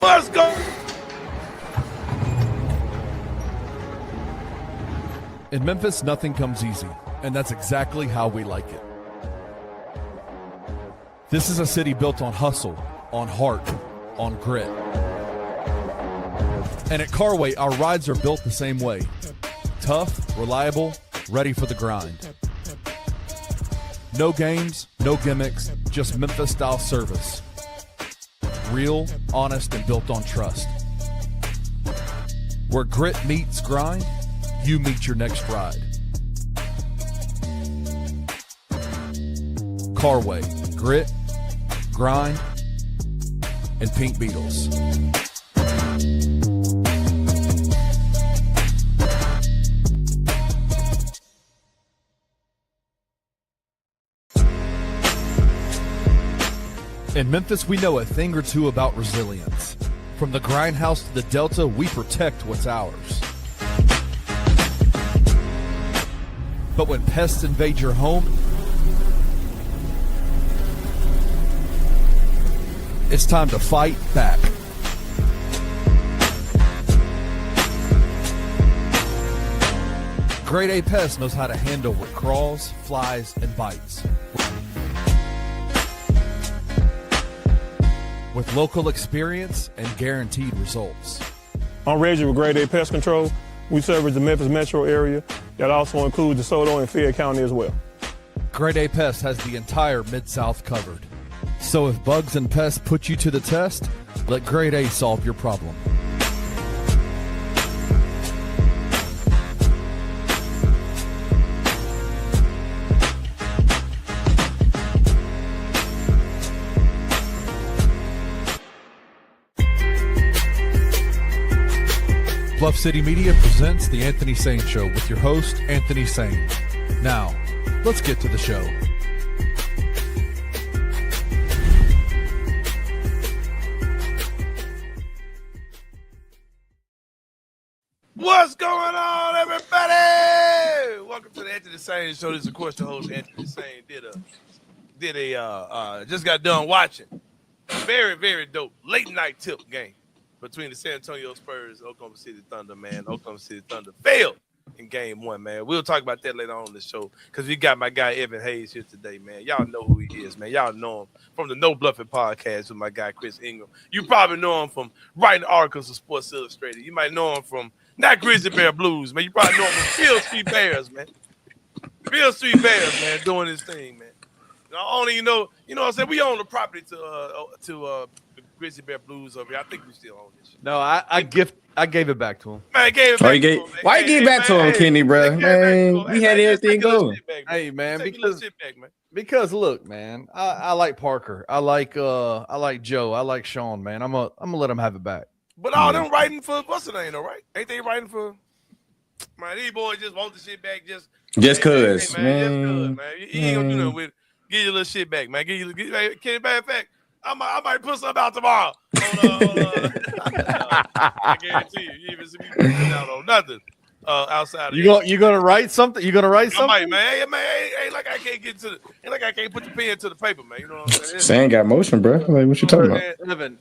Let's go. In Memphis, nothing comes easy, and that's exactly how we like it. This is a city built on hustle, on heart, on grit. And at Carway, our rides are built the same way. Tough, reliable, ready for the grind. No games, no gimmicks, just Memphis-style service. Real, honest, and built on trust. Where grit meets grind, you meet your next ride. Carway, grit, grind, and Pink Beetles. In Memphis, we know a thing or two about resilience. From the grindhouse to the Delta, we protect what's ours. But when pests invade your home, it's time to fight back. Grade A Pest knows how to handle what crawls, flies, and bites. With local experience and guaranteed results. I'm Reggie with Grade A Pest Control. We service the Memphis metro area. That also includes DeSoto and Fayette County as well. Grade A Pest has the entire Mid-South covered. So if bugs and pests put you to the test, let Grade A solve your problem. Bluff City Media presents The Anthony Sain Show with your host, Anthony Sain. Now, let's get to the show. What's going on, everybody? Welcome to the Anthony Sain Show. This is, of course, the host, Anthony Sain. Just got done watching a very, very dope late night tip game between the San Antonio Spurs and Oklahoma City Thunder, man. Oklahoma City Thunder failed in game one, man. We'll talk about that later on in the show because we got my guy Evan Hayes here today, man. Y'all know who he is, man. Y'all know him from the No Bluffing podcast with my guy Chris Ingram. You probably know him from writing articles for Sports Illustrated. You might know him from not Grizzly Bear Blues, man. You probably know him from Field Street Bears, man. Field Street Bears, man, doing his thing, man. You know what I'm saying? We own the property to the Grizzly Bear Blues over here. I think we still own this shit. No, I gave it back to him. Man, I gave it back to him. Why you gave it back to him, Kenny, bro? Man, we had everything going. Hey, man, because look, man, I like Parker. I like Joe. I like Sean, man. I'm gonna let him have it back. But all them writing for what's the name, though, right? Ain't they writing for? Man, these boys just want the shit back just cause, hey, man. Just cause, man. You ain't gonna do nothing with it. Give your little shit back, man. Kenny, matter of fact, I might put something out tomorrow. I guarantee you even see me putting out on nothing outside. You gonna write something? You gonna write something? I might, man. Ain't like I can't put the pen to the paper, man. You know what I'm saying? Sain got motion, bro. Like, what you talking about?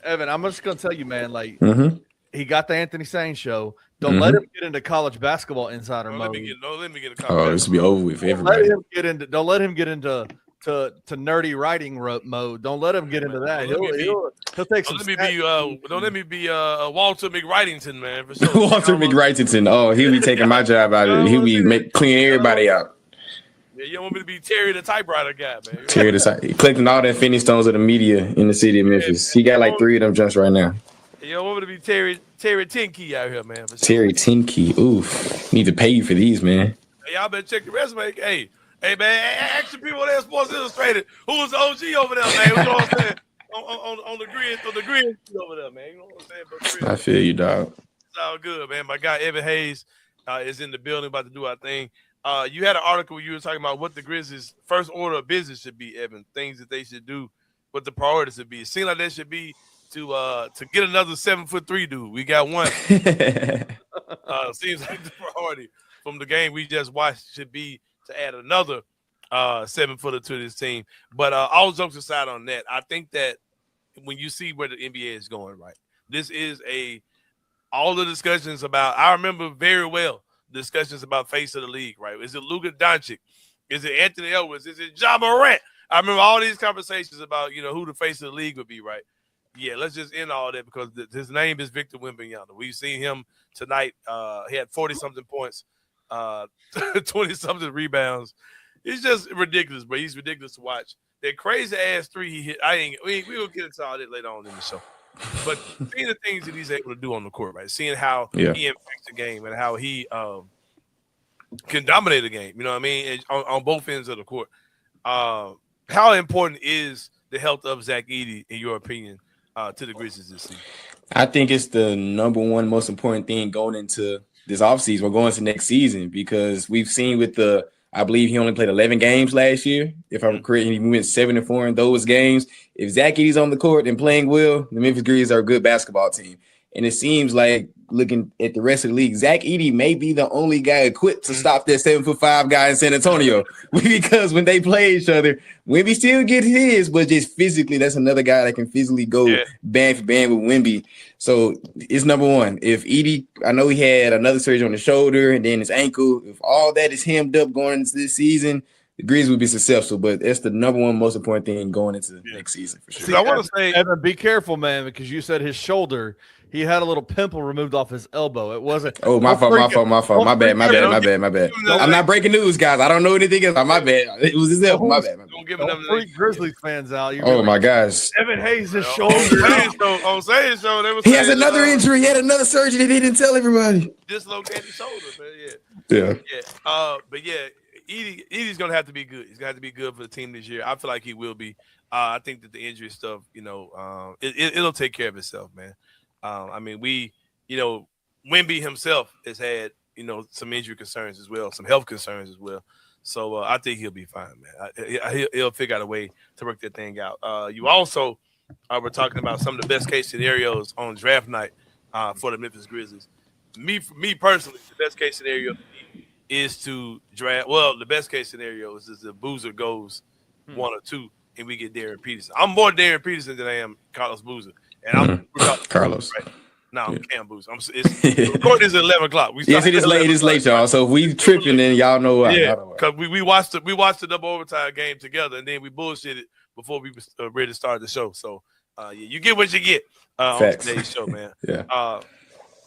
Evan, I'm just gonna tell you, man. Like, he got the Anthony Sain show. Don't let him get into college basketball insider mode. Let me get a college. This will be over with for everybody. Don't let him get into to nerdy writing mode. Don't let him get into that. He'll take some. Don't let me be Walter McWrightington, man. For sure. Walter McWrightington. Oh, he'll be taking my job out of it. He'll be cleaning everybody out. Yeah, you don't want me to be Terry the typewriter guy, man. Terry the collecting all the Infinity Stones of the media in the city of Memphis. He got like 3 of them just right now. You don't want me to be Terry Tinkey out here, man. For sure. Terry Tinkey. Oof. Need to pay you for these, man. Hey, y'all better check the resume. Hey, man, ask the people there at Sports Illustrated who was the OG over there, man. You know what I'm saying? On the grid over there, man. You know what I'm saying? I feel you, dog. It's all good, man. My guy Evan Hayes is in the building about to do our thing. You had an article where you were talking about what the Grizzlies' first order of business should be, Evan. Things that they should do, what the priorities should be. It seems like that should be to get another 7'3" dude. We got one. Seems like the priority from the game we just watched should be to add another 7-footer to this team. But all jokes aside on that, I think that when you see where the NBA is going, right, This is all the discussions about. I remember very well discussions about face of the league. Right? Is it Luka Doncic? Is it Anthony Edwards? Is it Ja Morant? I remember all these conversations about who the face of the league would be. Right? Yeah, let's just end all that because his name is Victor Wembanyama. We've seen him tonight. He had 40-something points, 20-something rebounds. It's just ridiculous, but he's ridiculous to watch. That crazy ass three he hit. We will get into all that later on in the show. But seeing the things that he's able to do on the court, right? Seeing how he impacts the game and how he can dominate the game. You know what I mean? On both ends of the court. How important is the health of Zach Edey, in your opinion, to the Grizzlies this season? I think it's the number one most important thing going into this offseason or going into next season, because we've seen with I believe he only played 11 games last year. If I'm correct, he went 7-4 in those games. If Zach Edey's on the court and playing well, the Memphis Grizzlies are a good basketball team. And it seems like, looking at the rest of the league, Zach Edey may be the only guy equipped to stop that 7'5" guy in San Antonio. Because when they play each other, Wemby still gets his, but just physically, that's another guy that can physically go band for band with Wemby. So it's number one. If Edey, I know he had another surgery on the shoulder and then his ankle. If all that is hemmed up going into this season, the Grizzlies will be successful. But that's the number one most important thing going into next season for sure. See, I want to say, Evan, be careful, man, because you said his shoulder. He had a little pimple removed off his elbow. It wasn't. Oh, my fault. My bad. I'm not breaking news, guys. I don't know anything else. My bad. It was his elbow. My bad. Don't give them freak Grizzlies fans out. My gosh. Evan Hayes' shoulder. On Sain's show, they were he has another injury. He had another surgery that he didn't tell everybody. Dislocated shoulder, man. Yeah. But Edey's gonna have to be good. He's gonna have to be good for the team this year. I feel like he will be. I think that the injury stuff, it'll take care of itself, man. I mean, Wemby himself has had, some injury concerns as well, some health concerns as well. So I think he'll be fine, man. He'll figure out a way to work that thing out. You also were talking about some of the best case scenarios on draft night for the Memphis Grizzlies. Me personally, the best case scenario is to draft. Well, the best case scenario is the Boozer goes 1 or 2 and we get Darren Peterson. I'm more Darren Peterson than I am Carlos Boozer. And I'm Carlos. Right? No, I'm Cam Boozer. The court is at 11 o'clock. Yes, it is late. It's late, y'all. So if we tripping, then y'all know why. Yeah, because we watched the double overtime game together, and then we bullshitted before we were ready to start the show. So you get what you get on today's show, man.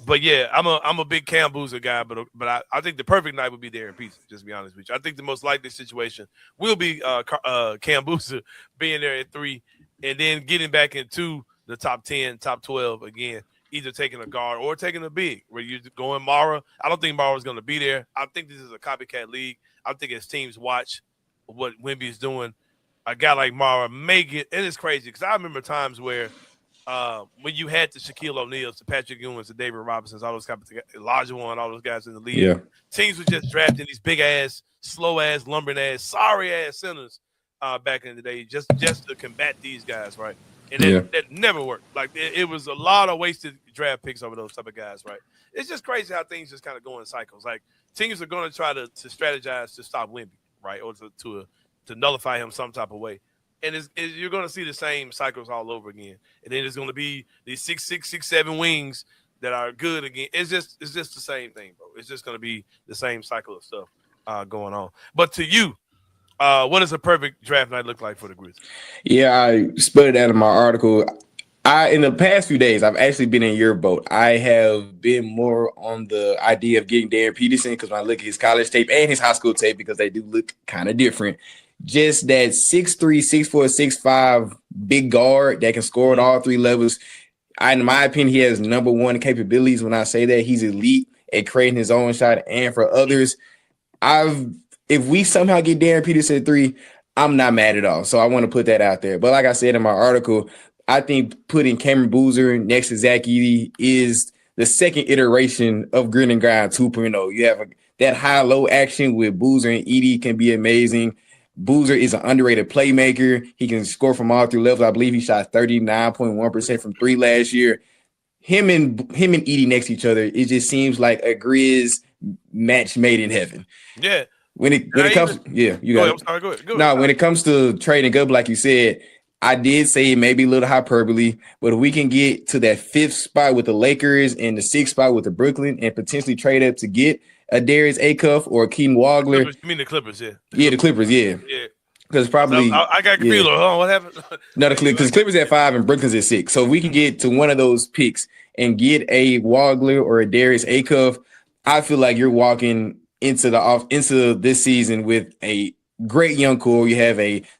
But yeah, I'm a big Cam Boozer guy, but I think the perfect night would be Darren Peterson. Just to be honest with you, I think the most likely situation will be Cam Boozer being there at 3, and then getting back into the top 10, top 12 again, either taking a guard or taking a big, where you're going Mara. I don't think Mara's going to be there. I think this is a copycat league. I think as teams watch what Wemby's doing, a guy like Mara may get, and it's crazy because I remember times where when you had the Shaquille O'Neals, the Patrick Ewings, the David Robinsons, all those guys, Elijah Warren, all those guys in the league, teams were just drafting these big-ass, slow-ass, lumbering-ass, sorry-ass centers back in the day just to combat these guys, right? And that never worked. Like it was a lot of wasted draft picks over those type of guys, right? It's just crazy how things just kind of go in cycles. Like teams are going to try to strategize to stop Wemby, right, or to nullify him some type of way. And you're going to see the same cycles all over again. And then there's going to be these 6'6", 6'7" wings that are good again. It's just the same thing, bro. It's just going to be the same cycle of stuff going on. But to you, what does a perfect draft night look like for the Grizzlies? Yeah, I split it out of my article. In the past few days, I've actually been in your boat. I have been more on the idea of getting Darren Peterson because when I look at his college tape and his high school tape, because they do look kind of different, just that 6'3", 6'4", 6'5" big guard that can score at all 3 levels. In my opinion, he has number one capabilities. When I say that, he's elite at creating his own shot and for others. If we somehow get Darren Peterson at 3, I'm not mad at all. So I want to put that out there. But like I said in my article, I think putting Cameron Boozer next to Zach Edey is the second iteration of Grin and Grind 2.0. You have that high-low action with Boozer and Edey can be amazing. Boozer is an underrated playmaker. He can score from all 3 levels. I believe he shot 39.1% from 3 last year. Him and Edey next to each other, it just seems like a Grizz match made in heaven. Yeah. When it comes, you got it. I'm sorry, go ahead. When it comes to trading up, like you said, I did say maybe a little hyperbole, but if we can get to that 5th spot with the Lakers and the 6th spot with the Brooklyn and potentially trade up to get a Darius Acuff or a Keaton Wagler. You mean the Clippers, yeah. The Clippers, yeah. Yeah. Because probably I got confused. Oh, what happened? No, because Clippers at 5 and Brooklyn's at 6. So if we can get to one of those picks and get a Wagler or a Darius Acuff, I feel like you're walking into this season with a great young core. You have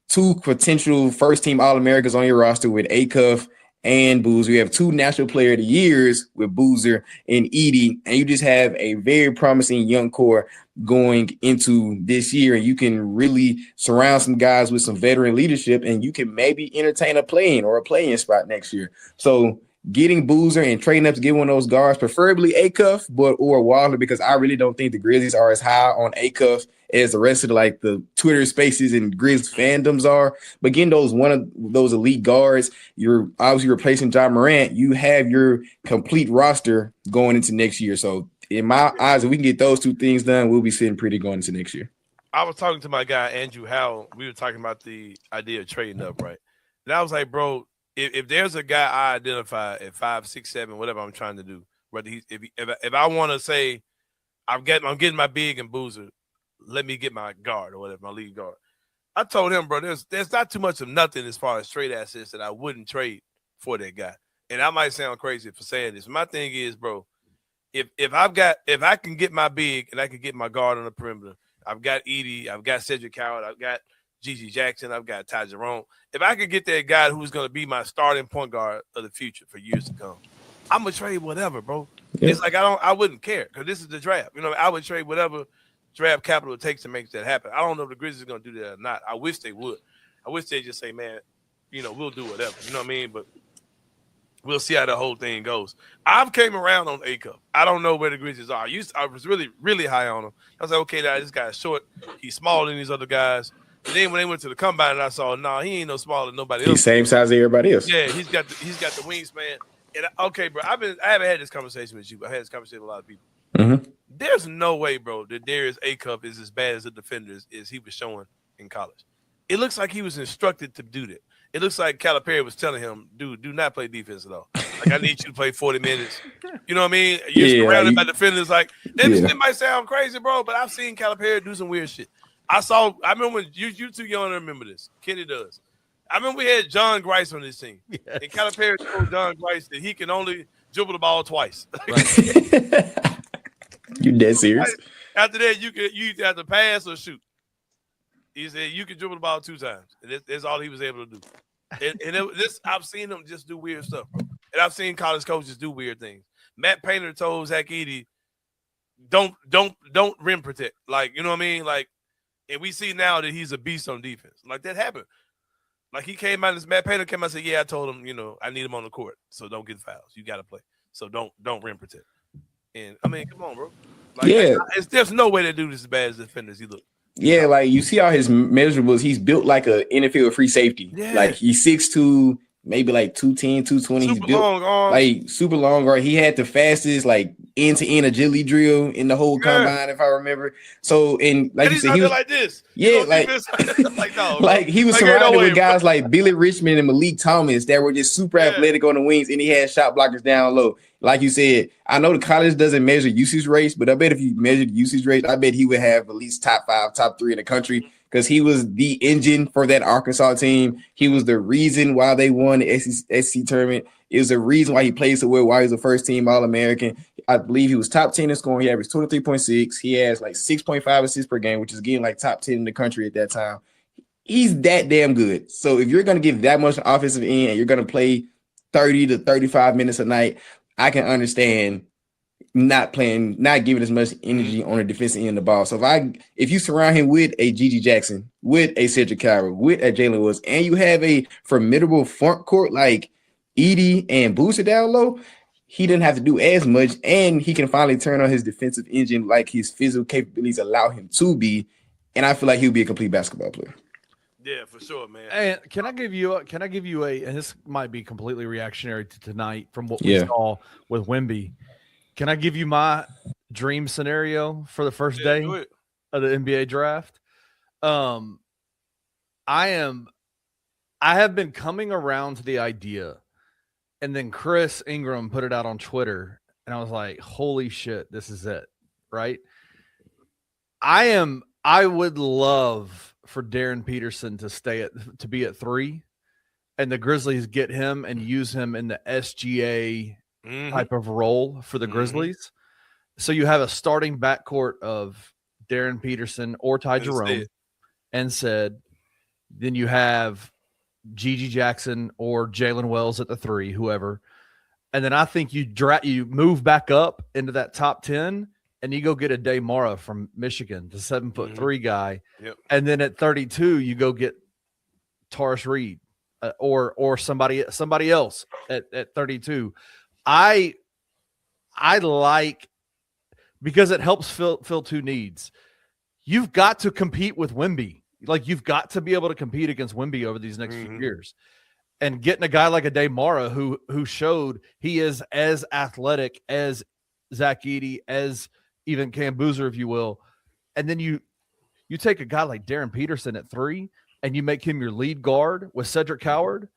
2 potential first-team All-Americans on your roster with Acuff and Boozer. You have 2 National Player of the Years with Boozer and Edey, and you just have a very promising young core going into this year, and you can really surround some guys with some veteran leadership, and you can maybe entertain a play-in spot next year. So getting Boozer and trading up to get one of those guards, preferably Acuff, or Waldo, because I really don't think the Grizzlies are as high on Acuff as the rest of the Twitter spaces and Grizz fandoms are. But getting one of those elite guards, you're obviously replacing John Morant. You have your complete roster going into next year. So in my eyes, if we can get those 2 things done, we'll be sitting pretty going into next year. I was talking to my guy, Andrew Howell. We were talking about the idea of trading up, right? And I was like, bro, if there's a guy I identify at 5, 6, 7, whatever I'm trying to do, whether if I want to say I'm getting my big and Boozer, let me get my guard or whatever, my lead guard. I told him, bro, there's not too much of nothing as far as trade assets that I wouldn't trade for that guy. And I might sound crazy for saying this. My thing is, bro, if I can get my big and I can get my guard on the perimeter, I've got Edey, I've got Cedric Howard, I've got Gigi Jackson, I've got Ty Jerome. If I could get that guy who's going to be my starting point guard of the future for years to come, I'm gonna trade whatever, bro. Yeah. It's like I wouldn't care because this is the draft. I would trade whatever draft capital it takes to make that happen. I don't know if the Grizzlies are gonna do that or not. I wish they would. I wish they just say, man, we'll do whatever. You know what I mean? But we'll see how the whole thing goes. I've came around on Acuff. I don't know where the Grizzlies are. I was really, really high on him. I was like, okay, this guy's short. He's smaller than these other guys. And then when they went to the combine, I saw, he ain't no smaller than nobody else. He's same size as everybody else. Yeah, he's got the wingspan. And okay, bro, I haven't had this conversation with you, but I had this conversation with a lot of people. Mm-hmm. There's no way, bro, that Darius Acuff is as bad as a defender as he was showing in college. It looks like he was instructed to do that. It looks like Calipari was telling him, dude, do not play defense at all. Like, I need you to play 40 minutes. You know what I mean? You're surrounded by defenders. Like, it might sound crazy, bro, but I've seen Calipari do some weird shit. I remember when you too young to remember this. Kenny does. I remember we had John Grice on this team. Yes. And Calipari told John Grice that he can only dribble the ball twice. Right. You dead serious? After that, you either have to pass or shoot. He said you can dribble the ball 2 times. And that's all he was able to do. I've seen him just do weird stuff, bro. And I've seen college coaches do weird things. Matt Painter told Zach Edey, don't rim protect. Like, you know what I mean? Like, and we see now that he's a beast on defense. Like, that happened. Like, he came out, Matt Painter came out and said, yeah, I told him, I need him on the court, so don't get fouls. You got to play. So don't rim protect. And, I mean, come on, bro. Like, there's no way that dude is as bad as the defender as he look. Yeah, like, you see all his measurables. He's built like an NFL free safety. Yeah. Like, he's 6'2", maybe like 210, 220. He's built long arms. Like super long arm. He had the fastest like end-to-end agility drill in the whole combine, if I remember. So, and like you said, he was like this. Yeah, like, like he was surrounded with guys like Billy Richmond and Malik Thomas that were just super athletic on the wings, and he had shot blockers down low. Like you said, I know the college doesn't measure usage rates, but I bet if you measured usage rate, I bet he would have at least top 5, top 3 in the country. Because he was the engine for that Arkansas team. He was the reason why they won the SEC tournament. It was the reason why he played so well, why he was a first-team All-American. I believe he was top 10 in scoring. He averaged 23.6. He has like 6.5 assists per game, which is getting like top 10 in the country at that time. He's that damn good. So if you're going to give that much offensive end and you're going to play 30 to 35 minutes a night, I can understand not giving as much energy on the defensive end of the ball. So if you surround him with a Gigi Jackson, with a Cedric Howard, with a Jalen Woods, and you have a formidable front court like Edey and Booster down low, he didn't have to do as much, and he can finally turn on his defensive engine like his physical capabilities allow him to be. And I feel like he'll be a complete basketball player. Yeah, for sure, man. And can I give you a and this might be completely reactionary to tonight from what we saw with Wemby. Can I give you my dream scenario for the first day of the NBA draft? I I have been coming around to the idea, and then Chris Ingram put it out on Twitter, and I was like, holy shit, this is it, right? I would love for Darren Peterson to be at 3, and the Grizzlies get him and use him in the SGA type of role for the Grizzlies. So you have a starting backcourt of Darren Peterson or Ty Jerome and said, then you have Gigi Jackson or Jalen Wells at the 3, whoever. And then I think you move back up into that top 10 and you go get a Damara from Michigan, the 7'3" guy. Yep. And then at 32, you go get Taurus Reed or somebody else at 32. I like, because it helps fill 2 needs. You've got to compete with Wemby. Like, you've got to be able to compete against Wemby over these next few years. And getting a guy like a Damara who showed he is as athletic as Zach Edey, as even Cam Boozer, if you will. And then you take a guy like Darren Peterson at 3 and you make him your lead guard with Cedric Coward.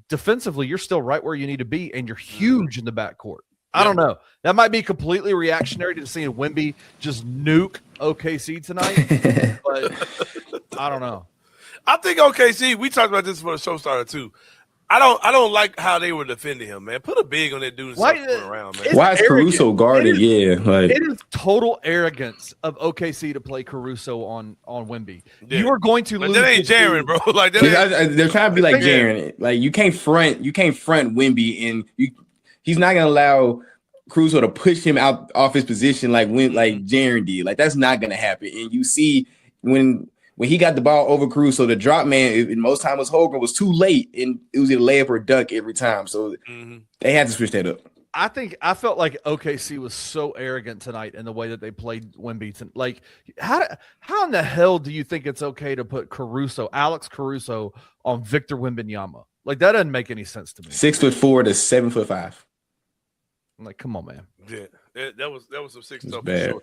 Defensively, you're still right where you need to be, and you're huge in the backcourt. I don't know. That might be completely reactionary to seeing Wemby just nuke OKC tonight, but I don't know. I think OKC, we talked about this before the show started too. I don't like how they were defending him, man. Put a big on that dude and start going around, man. Why is Caruso guarded? It is total arrogance of OKC to play Caruso on Wemby. Yeah. You are going to lose. That ain't Jaren, bro. Like they're trying to be like Jaren. Like you can't front Wemby, and he's not gonna allow Caruso to push him off his position like Jaren did. Like that's not gonna happen. And you see when he got the ball over Caruso, the drop man, and most times Holmgren was too late, and it was either layup or dunk every time. So they had to switch that up. I felt like OKC was so arrogant tonight in the way that they played Wemby. Like, how in the hell do you think it's okay to put Alex Caruso on Victor Wembanyama? Like, that doesn't make any sense to me. 6'4" to 7'5". I'm like, come on, man. Yeah, that was some sick stuff for sure.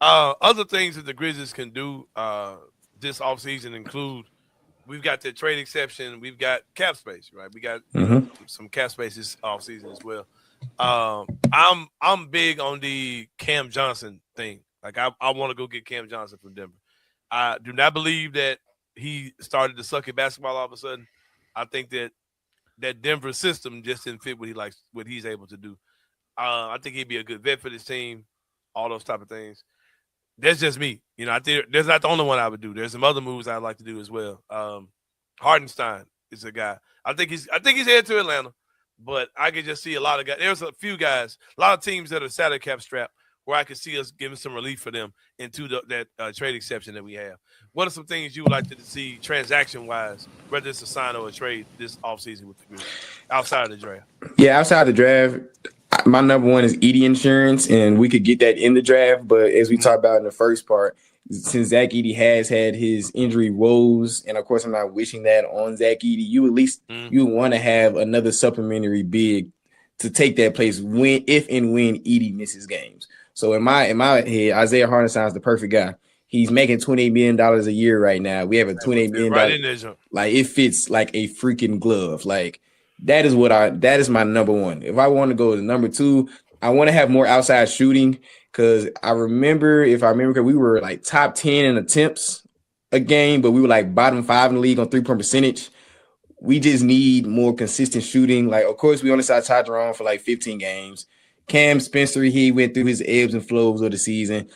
Other things that the Grizzlies can do this offseason include, we've got the trade exception, we've got cap space, right? We got some cap space this offseason as well. I'm big on the Cam Johnson thing. Like I want to go get Cam Johnson from Denver. I do not believe that he started to suck at basketball all of a sudden. I think that Denver system just didn't fit what he's able to do. I think he'd be a good vet for this team, all those type of things. That's just me. You know, I think there's not the only one I would do. There's some other moves I'd like to do as well. Hardenstein is a guy. I think he's headed to Atlanta, but I could just see a lot of guys. There's a few guys, a lot of teams that are salary cap strapped where I could see us giving some relief for them into that trade exception that we have. What are some things you would like to see transaction-wise, whether it's a sign or a trade this offseason with the group, outside of the draft? Yeah, outside the draft, my number one is Edey insurance, and we could get that in the draft. But as we talked about in the first part, since Zach Edey has had his injury woes, and of course I'm not wishing that on Zach Edey, you at least you want to have another supplementary big to take that place if and when Edey misses games. So in my head, Isaiah Hartenstein is the perfect guy. He's making $28 million a year right now. We have a $28 million. Right in there, like it fits like a freaking glove. Like that is my number one. If I want to go to number 2, I want to have more outside shooting, because I remember, we were like top 10 in attempts a game, but we were like bottom 5 in the league on 3-point percentage. We just need more consistent shooting. Like, of course, we only saw Ty Jerome for like 15 games. Cam Spencer, he went through his ebbs and flows of the season.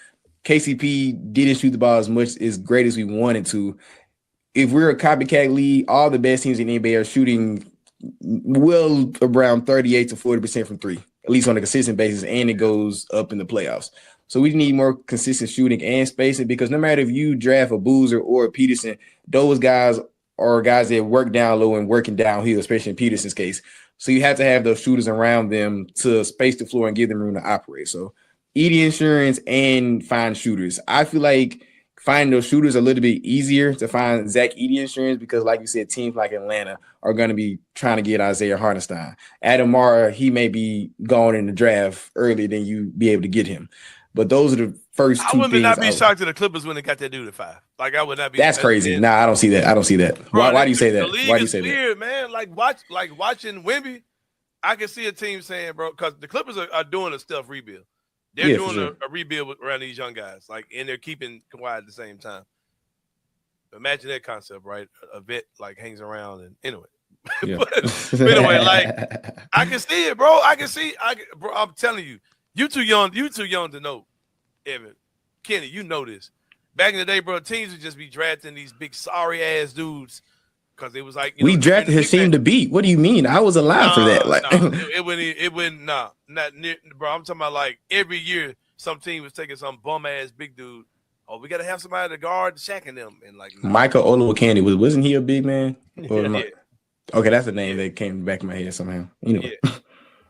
KCP didn't shoot the ball as great as we wanted to. If we're a copycat league, all the best teams in the NBA are shooting well around 38 to 40% from 3, at least on a consistent basis, and it goes up in the playoffs. So we need more consistent shooting and spacing, because no matter if you draft a Boozer or a Peterson, those guys are guys that work down low and working downhill, especially in Peterson's case. So you have to have those shooters around them to space the floor and give them room to operate. So Edey insurance and find shooters. I feel like finding those shooters a little bit easier to find Zach Edey insurance, because like you said, teams like Atlanta are going to be trying to get Isaiah Hartenstein. Adam Mara, he may be gone in the draft earlier than you be able to get him. But those are the first I two would things. not be shocked to the Clippers when they got that dude at 5. Like I would not be. That's crazy. Nah, I don't see that. I don't see that. Bro, Why do you say the that? league Why do you is say weird, man. Like watching Wemby, I can see a team saying, bro, because the Clippers are doing a stealth rebuild. They're doing a rebuild around these young guys, like, and they're keeping Kawhi at the same time. Imagine that concept, right? A vet like hangs around, and anyway. Yeah. but anyway, like I can see it, bro. Bro, I'm telling you, you too young to know, Evan. Kenny, you know this. Back in the day, bro, teams would just be drafting these big sorry ass dudes because it was like we drafted Hasheem to beat. What do you mean? I was alive for that. Like it wouldn't not near, bro. I'm talking about like every year some team was taking some bum ass big dude. Oh, we gotta have somebody to guard Shaq and them, and like Michael Olowokandi wasn't he a big man? Yeah. Okay, that's the name that came back in my head somehow. Anyway. Yeah.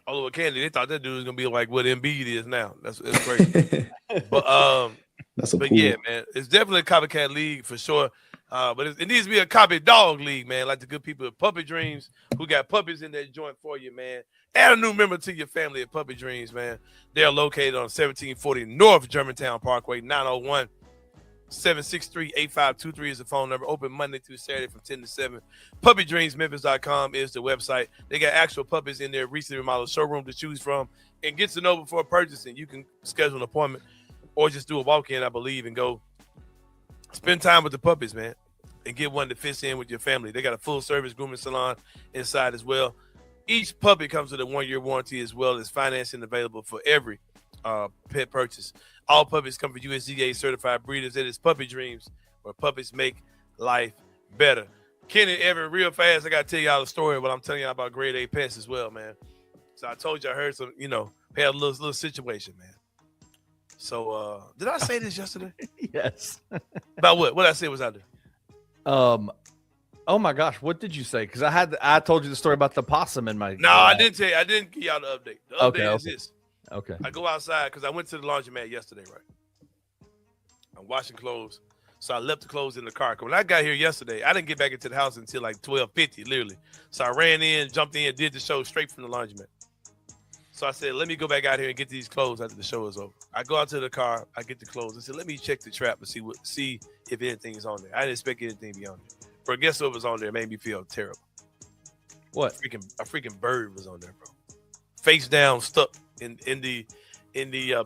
Olowokandi, they thought that dude was gonna be like what Embiid is now. That's crazy. But that's cool. Yeah, man, it's definitely a copycat league for sure. But it needs to be a copy dog league, man. Like the good people at Puppy Dreams who got puppies in their joint for you, man. Add a new member to your family at Puppy Dreams, man. They're located on 1740 North Germantown Parkway, 901-763-8523 is the phone number. Open Monday through Saturday from 10 to 7. PuppyDreamsMemphis.com is the website. They got actual puppies in their recently remodeled showroom to choose from. And get to know before purchasing. You can schedule an appointment or just do a walk-in, I believe, and go spend time with the puppies, man, and get one that fits in with your family. They got a full-service grooming salon inside as well. Each puppy comes with a 1-year warranty as well as financing available for every pet purchase. All puppies come from USDA certified breeders. It is Puppy Dreams, where puppies make life better. Kenny, Evan, real fast, I got to tell y'all a story, but I'm telling y'all about Grade A Pest as well, man. So I told you I heard some, had a little situation, man. So did I say this yesterday? Yes. About what? What I said was out there. Oh my gosh, what did you say? Because I told you the story about the possum in my. No, I didn't tell you. I didn't give y'all the update. The update is this. Okay. I go outside because I went to the laundromat yesterday, right? I'm washing clothes. So I left the clothes in the car. When I got here yesterday, I didn't get back into the house until like 12:50, literally. So I ran in, jumped in, did the show straight from the laundromat. So I said, let me go back out here and get these clothes after the show is over. I go out to the car, I get the clothes. I said, let me check the trap and see if anything's on there. I didn't expect anything to be on there. But guess what was on there? It made me feel terrible. What? A freaking bird was on there, bro. Face down, stuck in the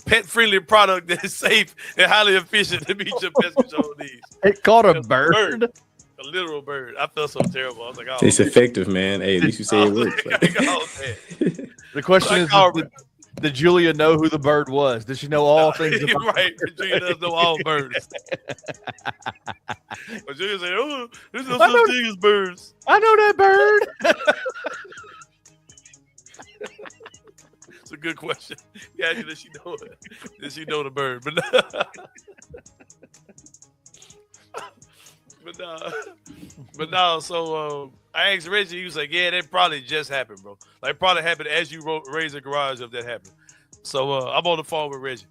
pet-friendly product that is safe and highly efficient to meet your pest control needs. It caught a bird. A literal bird. I felt so terrible. I was like, oh, it's effective, man. Hey, at least you say it works. The question is, did Julia know who the bird was? Did she know all things about right. Julia does know all birds. But Julia said, oh, there's no such thing as birds. I know that bird. It's a good question. Yeah, does she know it? Does she know the bird? But no, so I asked Reggie, he was like, yeah, that probably just happened, bro. Like, probably happened as you raised the garage if that happened. So I'm on the phone with Reggie.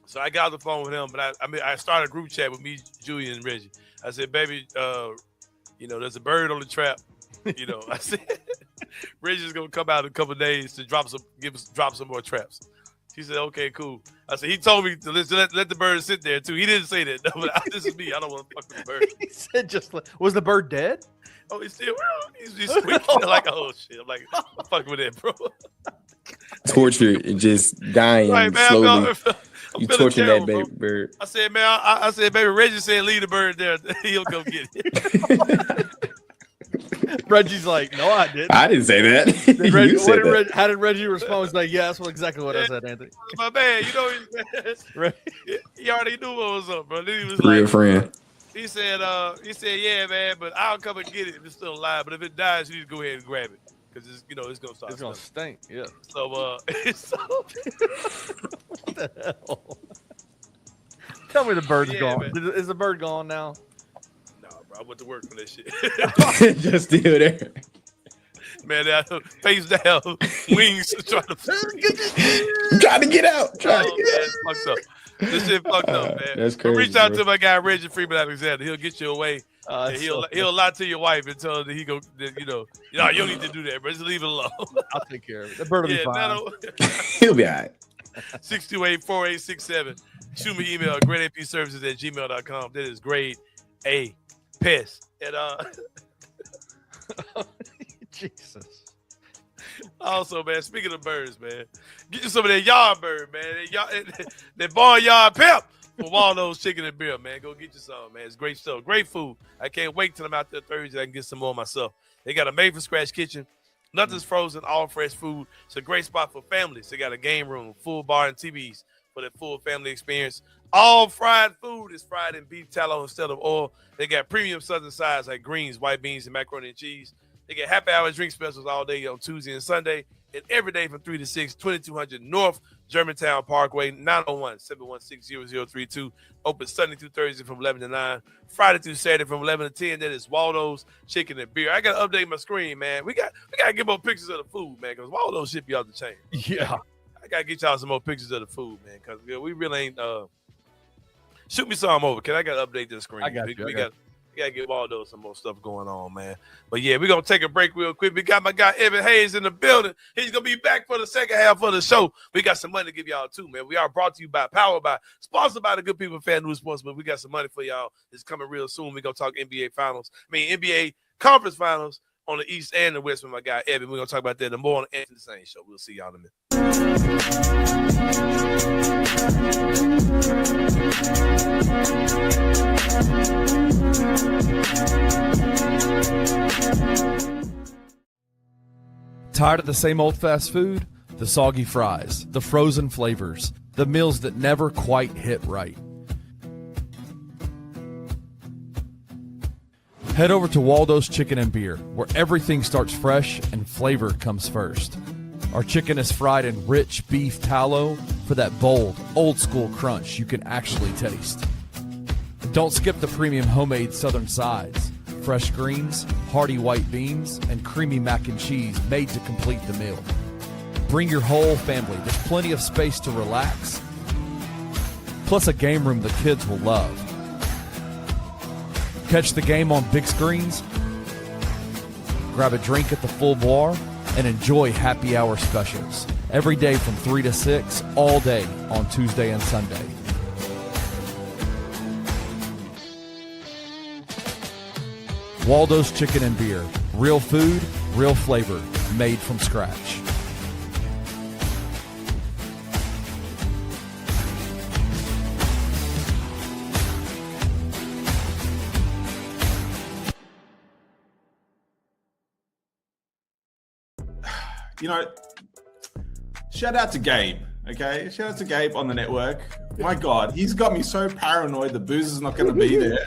So I got on the phone with him, but I started a group chat with me, Julia, and Reggie. I said, baby, there's a bird on the trap. I said, Reggie's going to come out in a couple of days to drop some more traps. She said, okay, cool. I said, he told me to let the bird sit there, too. He didn't say that. No, but this is me. I don't want to fuck with the bird. He said was the bird dead? Oh, he's squeaking. Like, oh, shit. I'm like, I'm fucking with that, bro. Torture and just dying slowly. You torturing that baby bird. I said, man, I said, baby, Reggie said leave the bird there. He'll come get it. Reggie's like, no, I didn't. I didn't say that. How did Reggie respond? He's like, yeah, that's exactly what I said, Anthony. My man, he already knew what was up, bro. Then he was real friend. He said, yeah, man, but I'll come and get it if it's still alive. But if it dies, you just go ahead and grab it. Because it's gonna start. It's gonna stink, yeah. So what the hell? Tell me the bird's gone. Man. Is the bird gone now? No, bro. I went to work for that shit. Just still there. Man, face down, wings trying to get out. Fucked up. This shit fucked up, man. That's crazy. Reach out to my guy Reggie Freeman Alexander. He'll get you away. He'll lie to your wife and tell her that you don't need to do that, bro. Just leave it alone. I'll take care of it. The bird will be fine. He'll be all right. 628-4867. Shoot me email, gradeapservices@gmail.com. That is Grade A Pest. And Jesus. also, man, speaking of birds, man, get you some of that yard bird, man. That barnyard pep for Waldo's Chicken and Beer, man. Go get you some, man. It's great stuff. Great food. I can't wait till I'm out there Thursday. I can get some more myself. They got a made-from-scratch kitchen. Nothing's frozen, all fresh food. It's a great spot for families. They got a game room, full bar and TVs for that full family experience. All fried food is fried in beef tallow instead of oil. They got premium southern sides like greens, white beans, and macaroni and cheese. They get happy hour drink specials all day on Tuesday and Sunday, and every day from 3 to 6, 2200 North Germantown Parkway, 901-716-0032. Open Sunday through Thursday from 11 to 9, Friday through Saturday from 11 to 10. That is Waldo's Chicken and Beer. I got to update my screen, man. We got to get more pictures of the food, man, because Waldo's ship you off the chain. Yeah. I got to get y'all some more pictures of the food, man, because we really ain't shoot me some over. I got to update this screen. I got you. We got to get Waldo some more stuff going on, man. But, yeah, we're going to take a break real quick. We got my guy Evan Hayes in the building. He's going to be back for the second half of the show. We got some money to give y'all, too, man. We are brought to you by, powered by, sponsored by the good people at FanDuel Sports, but we got some money for y'all. It's coming real soon. We're going to talk NBA Conference Finals on the East and the West with my guy Evan. We're going to talk about that and more on the Anthony Sain Show. We'll see y'all in a minute. Tired of the same old fast food? The soggy fries, the frozen flavors, the meals that never quite hit right. Head over to Waldo's Chicken and Beer, where everything starts fresh and flavor comes first. Our chicken is fried in rich beef tallow for that bold, old-school crunch you can actually taste. Don't skip the premium homemade southern sides, fresh greens, hearty white beans, and creamy mac and cheese made to complete the meal. Bring your whole family. There's plenty of space to relax, plus a game room the kids will love. Catch the game on big screens, grab a drink at the full bar, and enjoy happy hour specials every day from 3 to 6, all day on Tuesday and Sunday. Waldo's Chicken and Beer. Real food, real flavor, made from scratch. You know, shout out to Gabe, okay? Shout out to Gabe on the network. My God, he's got me so paranoid the booze is not going to be there.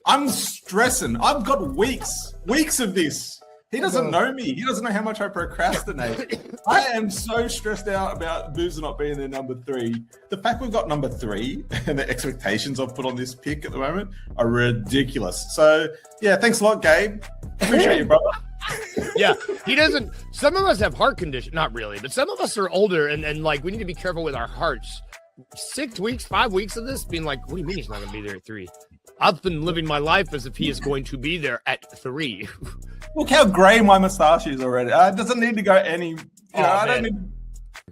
I'm stressing. I've got weeks of this. He doesn't know me. He doesn't know how much I procrastinate. I am so stressed out about Boozer not being there number 3. The fact we've got number 3 and the expectations I've put on this pick at the moment are ridiculous. So, yeah, thanks a lot, Gabe. Appreciate you, brother. Yeah, he doesn't. Some of us have heart condition. Not really, but some of us are older and like we need to be careful with our hearts. 6 weeks, 5 weeks of this being like, what do you mean he's not going to be there at 3? I've been living my life as if he is going to be there at 3. Look how grey my moustache is already. It doesn't need to go any. I don't need.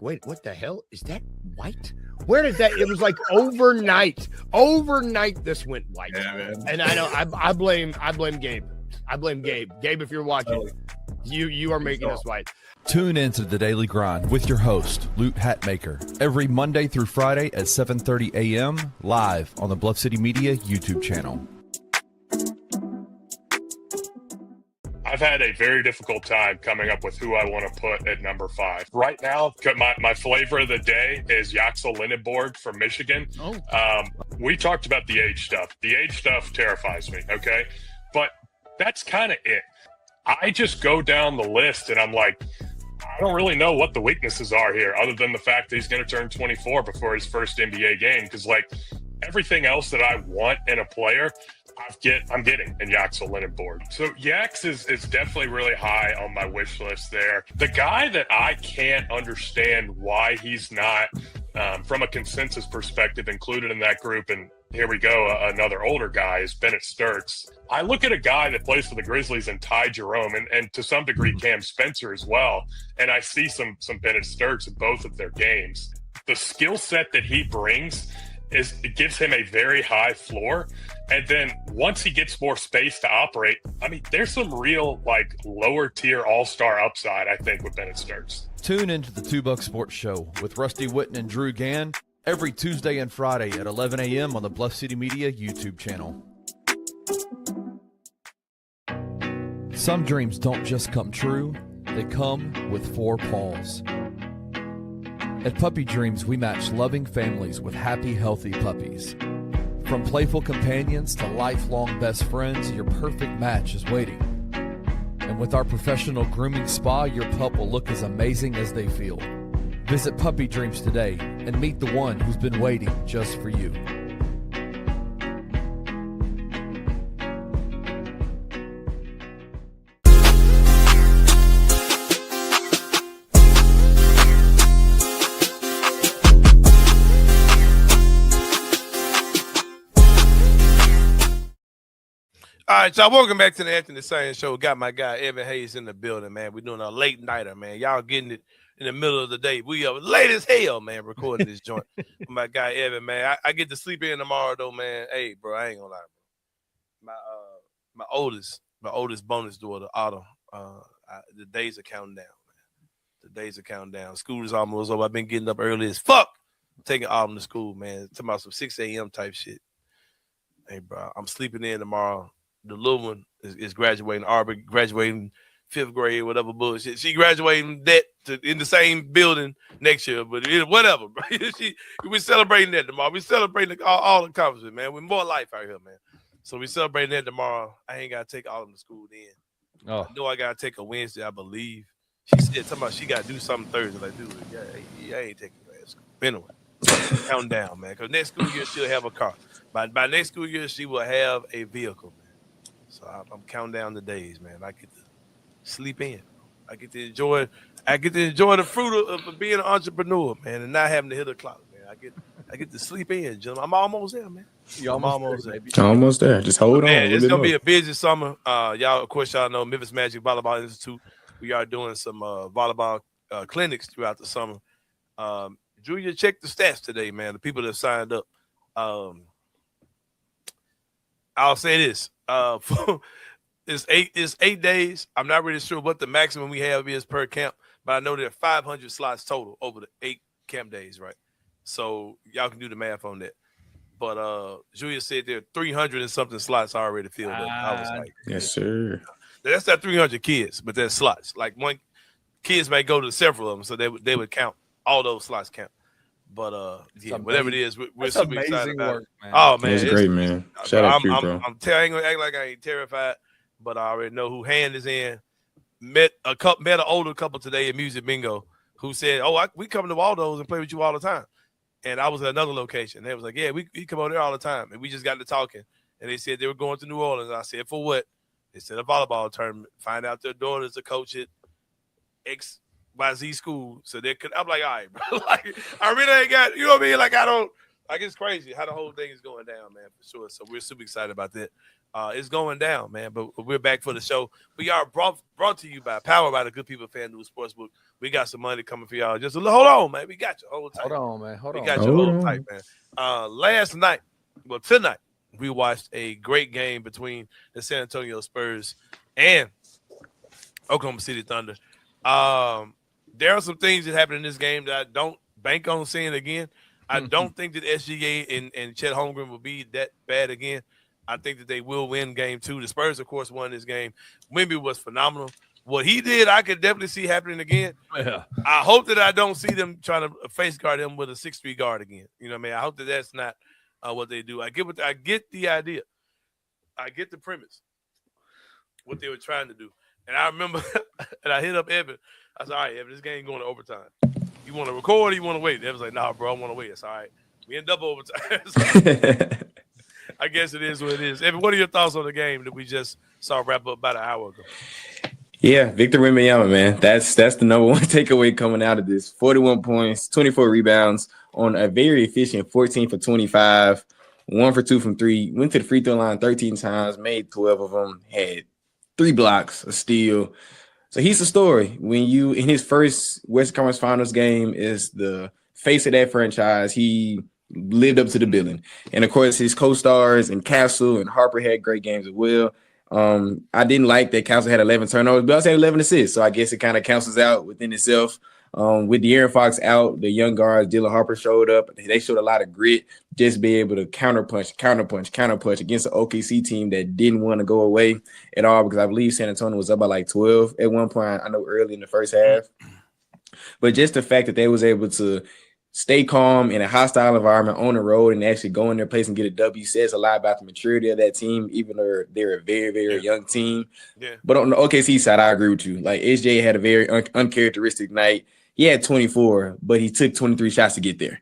Wait, what the hell is that white? Where did that? It was like overnight. Overnight, this went white. Yeah, man. And I know I blame Gabe. I blame Gabe. Gabe, if you're watching, you are making us white. Tune in to The Daily Grind with your host, Loot Hatmaker, every Monday through Friday at 7:30 a.m. live on the Bluff City Media YouTube channel. I've had a very difficult time coming up with who I want to put at number 5. Right now, my flavor of the day is Yaxel Lindenborg from Michigan. We talked about the age stuff. The age stuff terrifies me, okay? But that's kind of it. I just go down the list and I'm like, I don't really know what the weaknesses are here other than the fact that he's going to turn 24 before his first NBA game. Because like everything else that I want in a player, I'm getting in Yaxel Lindenborg. So Yax is definitely really high on my wish list there. The guy that I can't understand why he's not, from a consensus perspective, included in that group, and here we go, another older guy is Bennett Sturts. I look at a guy that plays for the Grizzlies and Ty Jerome and to some degree Cam Spencer as well, and I see some Bennett Sturts in both of their games. The skill set that he brings it gives him a very high floor, and then once he gets more space to operate, I mean, there's some real like lower tier all-star upside, I think, with Bennett Sturts. Tune into the $2 Sports Show with Rusty Witten and Drew Gann every Tuesday and Friday at 11 a.m. on the Bluff City Media YouTube channel. Some dreams don't just come true, they come with 4 paws. At Puppy Dreams, we match loving families with happy, healthy puppies. From playful companions to lifelong best friends, your perfect match is waiting. And with our professional grooming spa, your pup will look as amazing as they feel. Visit Puppy Dreams today and meet the one who's been waiting just for you. All right, y'all. Welcome back to the Anthony Sain Show. Got my guy Evan Hayes in the building, man. We're doing a late nighter, man. Y'all getting it in the middle of the day. We are late as hell, man, recording this joint. My guy Evan, man. I get to sleep in tomorrow, though, man. Hey, bro, I ain't gonna lie, bro. My oldest bonus daughter, Autumn. The days are counting down, man. The days are counting down. School is almost over. I've been getting up early as fuck, taking Autumn to school, man. Talking about some 6 a.m. type shit. Hey, bro, I'm sleeping in tomorrow. The little one is graduating. Arbor graduating 5th grade, whatever bullshit. She graduating in the same building next year, but whatever, bro. We're celebrating that tomorrow. We're celebrating all accomplishments, man. We're more life out here, man. So we're celebrating that tomorrow. I ain't got to take all of them to school then. I know I got to take a Wednesday, I believe. She said something about she got to do something Thursday. Like, dude, I ain't taking her to school. Anyway, count down, man, because next school year she'll have a car. By next school year, she will have a vehicle, man. So I'm counting down the days, man. I get to sleep in. I get to enjoy the fruit of being an entrepreneur, man, and not having to hit the clock, man. I get to sleep in, gentlemen. I'm almost there, man. I'm almost there. Almost there. Just hold on. Man, it's gonna be a busy summer. Y'all, of course, y'all know Memphis Magic Volleyball Institute. We are doing some volleyball clinics throughout the summer. Julia, check the stats today, man. The people that signed up. I'll say this. It's 8 days. I'm not really sure what the maximum we have is per camp, but I know there are 500 slots total over the 8 camp days, right? So y'all can do the math on that. But Julia said there are 300 and something slots already filled up. I was like, yes, sir. That's not 300 kids, but there's slots. Like one kids may go to several of them, so they would count. All those slots count. But yeah, whatever it is, we're super excited about it. Man. Oh man, it's great, man. Shout out to you, bro. I ain't gonna act like I ain't terrified, but I already know who hand is in. Met an older couple today at Music Bingo who said, "Oh, we come to Waldo's and play with you all the time." And I was at another location. They was like, "Yeah, we come over there all the time." And we just got to talking, and they said they were going to New Orleans. I said, "For what?" They said, "A volleyball tournament. Find out their daughter's a coach at XYZ school." So they could. I'm like, all right, bro. Like, I really ain't got. You know what I mean? Like, I don't. Like, it's crazy how the whole thing is going down, man, for sure. So we're super excited about that. It's going down, man. But we're back for the show. We are brought to you powered by the good people at FanDuel Sportsbook. We got some money coming for y'all. Just hold on, man. We got you. Hold tight. Hold on, man. Hold on. We got you. Hold tight, man. Tonight, we watched a great game between the San Antonio Spurs and Oklahoma City Thunder. There are some things that happened in this game that I don't bank on seeing again. I don't think that SGA and Chet Holmgren will be that bad again. I think that they will win game 2. The Spurs, of course, won this game. Wemby was phenomenal. What he did, I could definitely see happening again. Yeah. I hope that I don't see them trying to face guard him with a 6'3" guard again. You know what I mean? I hope that that's not what they do. I get the idea. I get the premise, what they were trying to do. And I remember, and I hit up Evan. I said, all right, Evan, this game going to overtime. You want to record or you want to wait? Evan's like, nah, bro, I want to wait. It's all right. We end up overtime. So, I guess it is what it is. Evan, what are your thoughts on the game that we just saw wrap up about an hour ago? Yeah, Victor Wembanyama, man. That's the number one takeaway coming out of this. 41 points, 24 rebounds on a very efficient 14 for 25. 1 for 2 from 3, went to the free throw line 13 times, made 12 of them, had 3 blocks, a steal. So he's the story. When you in his first Western Conference Finals game is the face of that franchise, he lived up to the billing. And of course, his co-stars and Castle and Harper had great games as well. I didn't like that Castle had 11 turnovers, but also had 11 assists. So I guess it kind of cancels out within itself. With De'Aaron Fox out, the young guards, Dylan Harper showed up. They showed a lot of grit, just be able to counterpunch against an OKC team that didn't want to go away at all, because I believe San Antonio was up by like 12 at one point. I know early in the first half. But just the fact that they was able to stay calm in a hostile environment on the road and actually go in their place and get a W says a lot about the maturity of that team, even though they're a very, very young team. Yeah. But on the OKC side, I agree with you. Like, SJ had a very uncharacteristic night. He had 24, but he took 23 shots to get there.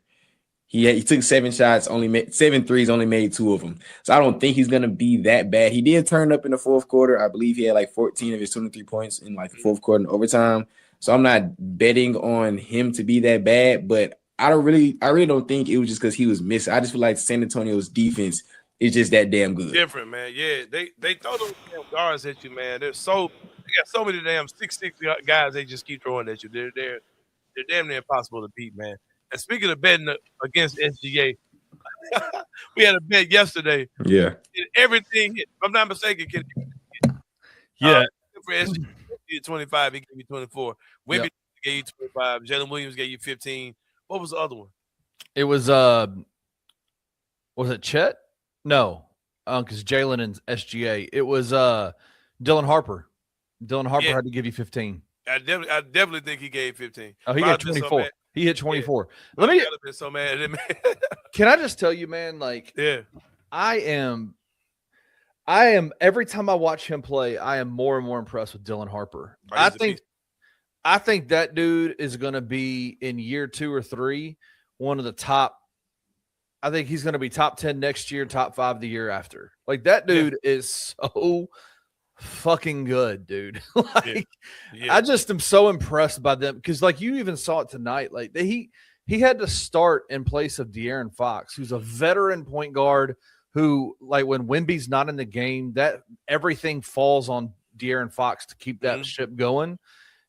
He took 7 shots, only made 7 threes, only made 2 of them. So I don't think he's going to be that bad. He did turn up in the fourth quarter. I believe he had like 14 of his 23 points in like the fourth quarter in overtime. So I'm not betting on him to be that bad, but I really don't think it was just because he was missing. I just feel like San Antonio's defense is just that damn good. Different, man. Yeah, they throw those damn guards at you, man. They got so many damn 6'6" guys they just keep throwing at you. They're damn near impossible to beat, man. And speaking of betting against SGA, we had a bet yesterday. Yeah. Everything hit. If I'm not mistaken, yeah. For SGA, 25, he gave you 24. Wemby gave you 25. Jalen Williams gave you 15. What was the other one? It was it Chet? No, because Jalen and SGA. It was Dylan Harper. Dylan Harper had to give you 15. I definitely think he gave 15. Oh, he got 24. So he hit 24. Let me. I've been so mad at him. Can I just tell you, man? Like, I am. Every time I watch him play, I am more and more impressed with Dylan Harper. I think that dude is going to be in year 2 or 3 one of the top. I think he's going to be top 10 next year, top 5 the year after. Like, that dude is so fucking good, dude. I just am so impressed by them, because like you even saw it tonight. Like, he had to start in place of De'Aaron Fox, who's a veteran point guard who, like, when Wemby's not in the game, that everything falls on De'Aaron Fox to keep that ship going.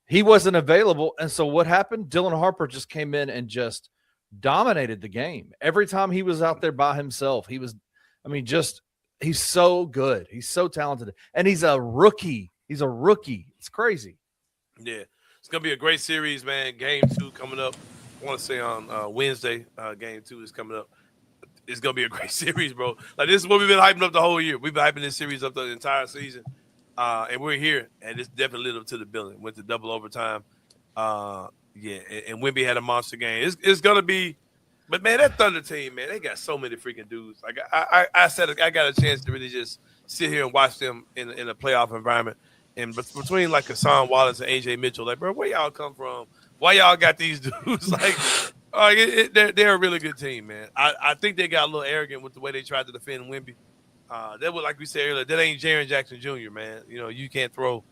He wasn't available, and so what happened? Dylan Harper just came in and just dominated the game. Every time he was out there by himself, he's so good. He's so talented, and he's a rookie. It's crazy. Yeah, it's gonna be a great series, man. Game 2 coming up. I want to say on Wednesday. Game 2 is coming up. It's gonna be a great series, bro. Like, this is what we've been hyping up the whole year. We've been hyping this series up the entire season. And we're here, and it's definitely lived up to the billing. Went to double overtime. And Wemby had a monster game. It's going to be – but, man, that Thunder team, man, they got so many freaking dudes. Like, I said I got a chance to really just sit here and watch them in a playoff environment. And between, like, Hassan Wallace and A.J. Mitchell, like, bro, where y'all come from? Why y'all got these dudes? Like, they're a really good team, man. I think they got a little arrogant with the way they tried to defend Wemby. That was, like we said earlier, that ain't Jaren Jackson Jr., man. You know, you can't throw,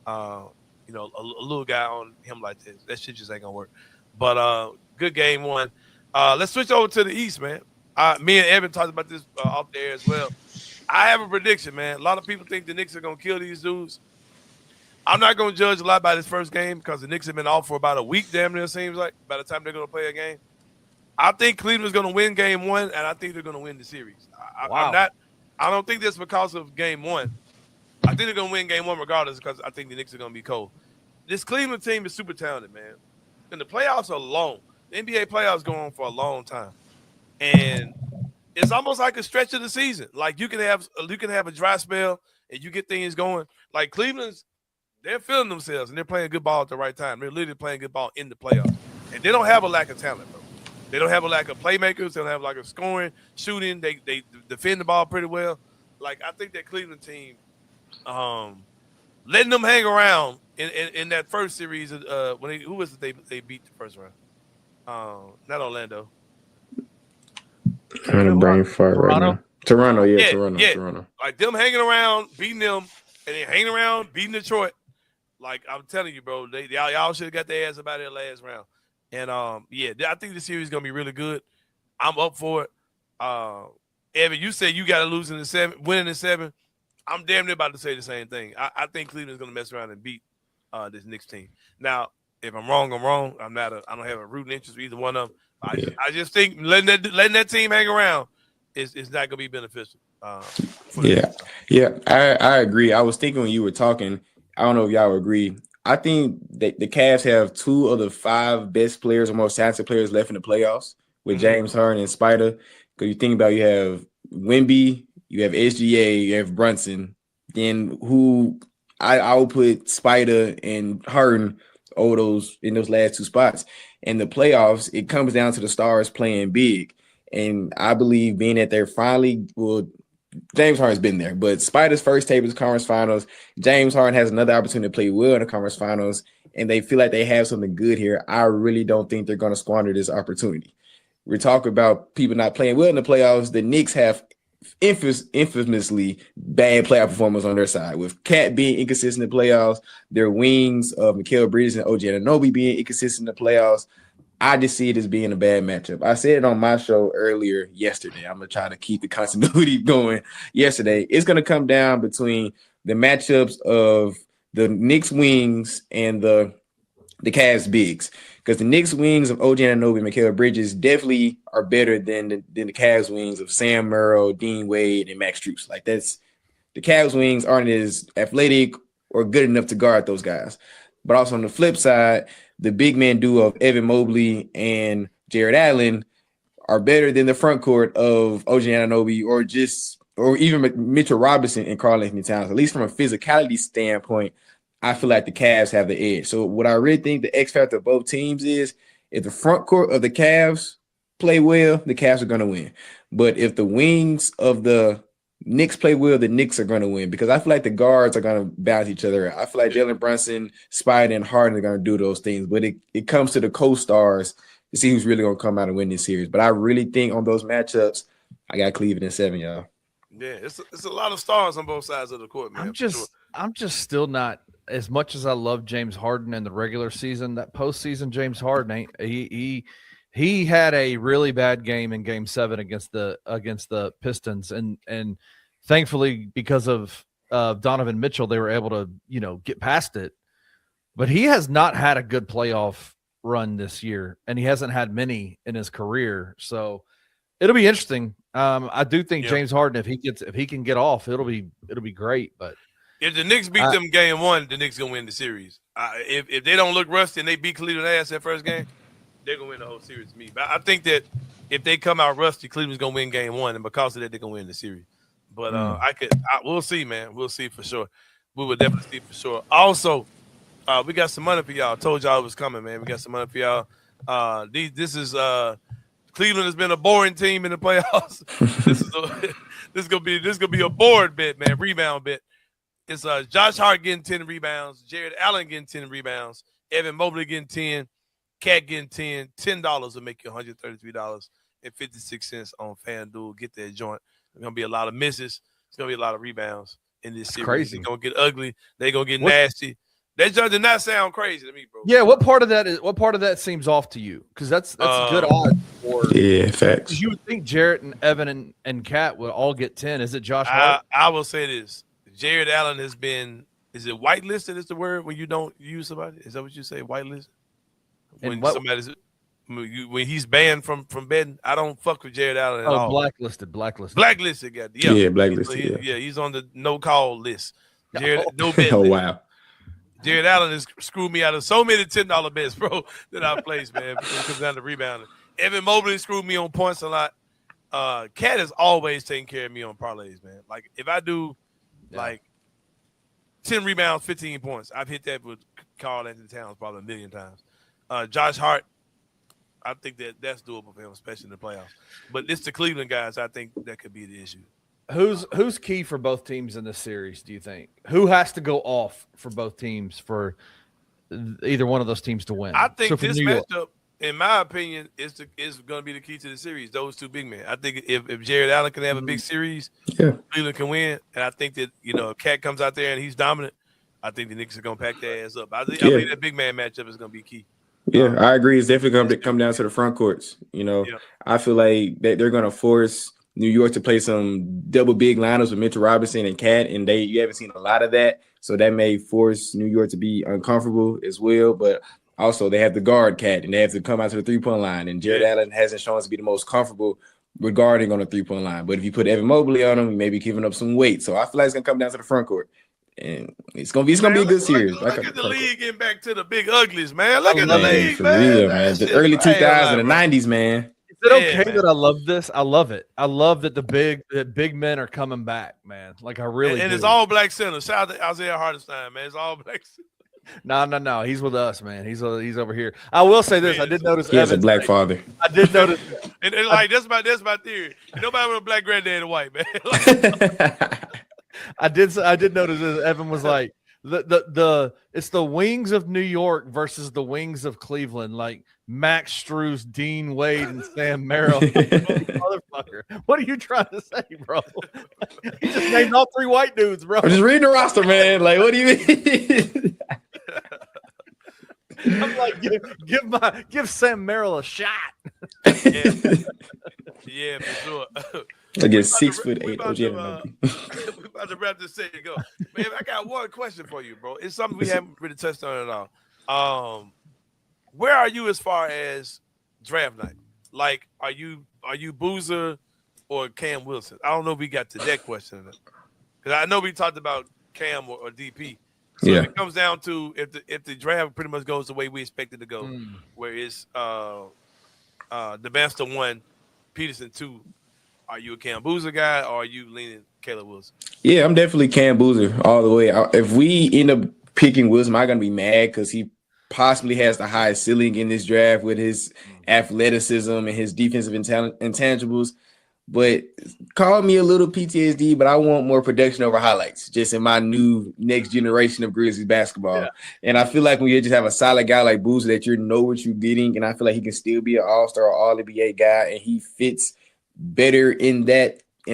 a little guy on him like this. That shit just ain't gonna work. But good game 1. Let's switch over to the East, man. Me and Evan talked about this off the air as well. I have a prediction, man. A lot of people think the Knicks are gonna kill these dudes. I'm not gonna judge a lot by this first game because the Knicks have been off for about a week, damn near, seems like, by the time they're gonna play a game. I think Cleveland's gonna win game 1, and I think they're gonna win the series. I don't think that's because of game 1. I think they're going to win game 1 regardless, because I think the Knicks are going to be cold. This Cleveland team is super talented, man. And the playoffs are long. The NBA playoffs go on for a long time. And it's almost like a stretch of the season. Like, you can have a dry spell and you get things going. Like, they're feeling themselves and they're playing good ball at the right time. They're literally playing good ball in the playoffs. And they don't have a lack of talent, bro. They don't have a lack of playmakers. They don't have a lack of scoring, shooting. They defend the ball pretty well. Like, I think that Cleveland team, letting them hang around in that first series. Who was it they beat the first round? Not Orlando. Kind of brain fart right now. Toronto. Like, them hanging around, beating them, and then hanging around, beating Detroit. Like, I'm telling you, bro, y'all should have got their ass about it last round. And I think the series is gonna be really good. I'm up for it. Evan, you said you got to lose in the 7, winning in 7. I'm damn near about to say the same thing. I think Cleveland's going to mess around and beat this Knicks team. Now, if I'm wrong, I'm wrong. I don't have a rooting interest with either one of them. I just think letting that team hang around is not going to be beneficial. I agree. I was thinking when you were talking, I don't know if y'all agree. I think that the Cavs have 2 of the 5 best players or most talented players left in the playoffs with James Harden and Spider. Because you think about, you have Wemby, you have SGA, you have Brunson. Then who I will put Spider and Harden over those in those last 2 spots. In the playoffs, it comes down to the stars playing big. And I believe being that they're finally, well, James Harden's been there, but Spider's first tape is conference finals. James Harden has another opportunity to play well in the conference finals, and they feel like they have something good here. I really don't think they're going to squander this opportunity. We're talking about people not playing well in the playoffs. The Knicks have infamously bad playoff performance on their side, with Cat being inconsistent in the playoffs, their wings of Mikal Bridges and OG Anunoby being inconsistent in the playoffs. I just see it as being a bad matchup. I said it on my show earlier yesterday. I'm going to try to keep the continuity going yesterday. It's going to come down between the matchups of the Knicks wings and the Cavs bigs, because the Knicks wings of OG Anunoby and Mikal Bridges definitely are better than the Cavs wings of Sam Merrill, Dean Wade, and Max Strus. Like, that's the Cavs wings aren't as athletic or good enough to guard those guys. But also on the flip side, the big man duo of Evan Mobley and Jared Allen are better than the front court of OG Anunoby or even Mitchell Robinson and Karl Anthony Towns. At least from a physicality standpoint, I feel like the Cavs have the edge. So what I really think the X factor of both teams is, if the front court of the Cavs play well, the Cavs are going to win. But if the wings of the Knicks play well, the Knicks are going to win, because I feel like the guards are going to balance each other out. I feel like Jalen Brunson, Spider, and Harden are going to do those things. But it comes to the co-stars to see who's really going to come out and win this series. But I really think on those matchups, I got Cleveland in 7, y'all. Yeah, it's a lot of stars on both sides of the court, man. I'm just still not, as much as I love James Harden in the regular season, that postseason James Harden ain't he had a really bad game in Game 7 against the Pistons, and thankfully, because of Donovan Mitchell, they were able to get past it. But he has not had a good playoff run this year, and he hasn't had many in his career. So it'll be interesting. I do think James Harden, if he can get off, it'll be great. But if the Knicks beat them Game 1, the Knicks gonna win the series. If they don't look rusty and they beat Cleveland ass that first game, they're gonna win the whole series to me. But I think that if they come out rusty, Cleveland's gonna win Game 1, and because of that, they're gonna win the series. But we'll see, man. We'll see for sure. We will definitely see for sure. Also, we got some money for y'all. I told y'all it was coming, man. We got some money for y'all. This is Cleveland has been a boring team in the playoffs. this gonna be a board bet, man. Rebound bet. It's Josh Hart getting 10 rebounds, Jared Allen getting 10 rebounds, Evan Mobley getting 10, Cat getting 10. $10 will make you $133.56 on FanDuel. Get that joint. There's gonna be a lot of misses. It's gonna be a lot of rebounds in this series. Crazy. It's gonna get ugly. They're gonna get nasty. That joint did not sound crazy to me, bro. Yeah, what part of that seems off to you? Because that's good odds for. Yeah, facts. You would think Jarrett and Evan and Cat would all get 10. Is it Josh Hart? I will say this. Jared Allen has been, is it whitelisted is the word when you don't use somebody? Is that what you say, whitelisted? When he's banned from betting, I don't fuck with Jared Allen at all. Blacklisted. Blacklisted, blacklisted. He's on the no-call list. Jared, no bet. Oh, wow. Jared Allen has screwed me out of so many $10 bets, bro, that I've placed, man, because it comes down to rebounding. Evan Mobley screwed me on points a lot. Cat has always taken care of me on parlays, man. Like, if I do like 10 rebounds, 15 points, I've hit that with Karl Anthony Towns probably a million times. Josh Hart, I think that's doable for him, especially in the playoffs. But it's the Cleveland guys, I think that could be the issue. Who's key for both teams in this series, do you think? Who has to go off for both teams for either one of those teams to win? I think this matchup, in my opinion, is going to be the key to the series, those two big men. I think if Jared Allen can have a big series, Cleveland can win. And I think that, if Cat comes out there and he's dominant, I think the Knicks are going to pack their ass up. I think that big man matchup is going to be key. Yeah, I agree. It's definitely going to come down to the front courts. I feel like they're going to force New York to play some double big lineups with Mitchell Robinson and Cat, and you haven't seen a lot of that. So that may force New York to be uncomfortable as well. But also they have the guard Cat, and they have to come out to the 3-point line. And Jared Allen hasn't shown us to be the most comfortable regarding on the 3-point line. But if you put Evan Mobley on him, you may be giving up some weight. So I feel like it's gonna come down to the front court. And it's gonna be a good series. Look at the league getting back to the big uglies, man. Look at the Man, league, for man. real, man. The early 2000s and the 90s, man. Is it Yeah, okay man. that I love this? I love it. I love that the big men are coming back, man. Like I really And do. it's all black center. Shout out to Isaiah Hartenstein, man. It's all black center. No. He's with us, man. He's over here. I will say this. I did notice He has a Evan's black like- father. I did notice. And like that's my theory. Nobody with a black granddad and white, man. Like, I did notice that Evan was like it's the wings of New York versus the wings of Cleveland, like Max Strus, Dean Wade, and Sam Merrill. Motherfucker, what are you trying to say, bro? He just named all 3 white dudes, bro. I'm just reading the roster, man. Like, what do you mean? I'm like, give Sam Merrill a shot. yeah, for sure. Against We 6'8" about OG to, Anunoby. we about to wrap this thing and go. Man, I got one question for you, bro. It's something we haven't really touched on at all. Where are you as far as draft night? Like, are you Boozer or Cam Wilson? I don't know if we got to that question because I know we talked about Cam or DP. So Yeah. if it comes down to if the draft pretty much goes the way we expect it to go, where it's the Master 1, Peterson 2. Are you a Cam Boozer guy or are you leaning Caleb Wilson? Yeah, I'm definitely Cam Boozer all the way. If we end up picking Wilson, I'm going to be mad because he possibly has the highest ceiling in this draft with his athleticism and his defensive intangibles. But call me a little PTSD, but I want more production over highlights just in my new next generation of Grizzlies basketball. Yeah. And I feel like when you just have a solid guy like Boozer that you know what you're getting, and I feel like he can still be an all-star or all-NBA guy, and he fits better in